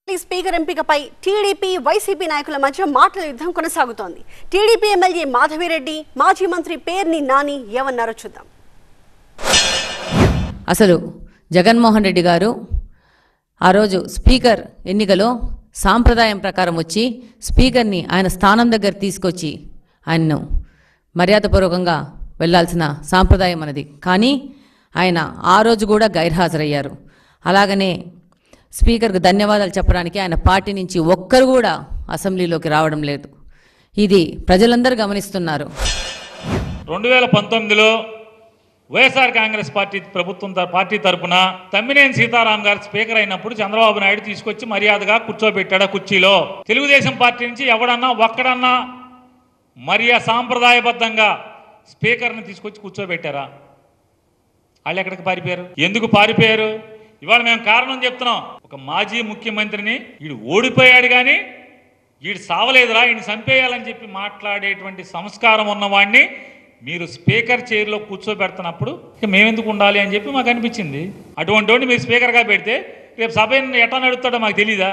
Speaker ఎంపికపై TDP YCP నాయకుల మధ్య మాటల యుద్ధం కొనసాగుతోంది. టీడీపీ ఎమ్మెల్యే మాధవిరెడ్డి, మాజీ మంత్రి పేర్ని నాని ఏమన్నారో చూద్దాం. అసలు జగన్మోహన్ రెడ్డి గారు ఆ రోజు స్పీకర్ ఎన్నికలో సాంప్రదాయం ప్రకారం వచ్చి స్పీకర్ని ఆయన స్థానం దగ్గర తీసుకొచ్చి ఆయన్ను మర్యాదపూర్వకంగా వెళ్లాల్సిన సాంప్రదాయం అన్నది. కానీ ఆయన ఆ రోజు కూడా గైర్హాజరయ్యారు. అలాగనే స్పీకర్కు ధన్యవాదాలు చెప్పడానికి ఆయన పార్టీ నుంచి ఒక్కరు కూడా అసెంబ్లీలోకి రావడం లేదు. ఇది ప్రజలందరూ గమనిస్తున్నారు. 2019లో వైఎస్ఆర్ కాంగ్రెస్ పార్టీ తరపున తమ్మినేని సీతారాం గారు స్పీకర్ అయినప్పుడు చంద్రబాబు నాయుడు తీసుకొచ్చి మర్యాదగా కూర్చోబెట్టాడు కుర్చీలో. తెలుగుదేశం పార్టీ నుంచి ఎవడన్నా ఒక్కడన్నా సాంప్రదాయబద్ధంగా స్పీకర్ని తీసుకొచ్చి కూర్చోబెట్టారా? వాళ్ళు ఎక్కడికి పారిపోయారు? ఎందుకు పారిపోయారు? ఇవాళ మేము కారణం చెప్తున్నాం. ఒక మాజీ ముఖ్యమంత్రిని వీడు ఓడిపోయాడు కానీ వీడు సావలేదురా, వీడిని చంపేయాలని చెప్పి మాట్లాడేటువంటి సంస్కారం ఉన్నవాడిని మీరు స్పీకర్ చైర్లో కూర్చోబెడుతున్నప్పుడు మేమెందుకు ఉండాలి అని చెప్పి మాకు అనిపించింది. అటువంటి వాడిని మీరు స్పీకర్గా పెడితే రేపు సభ ఎట్లా నడుస్తాడో మాకు తెలీదా?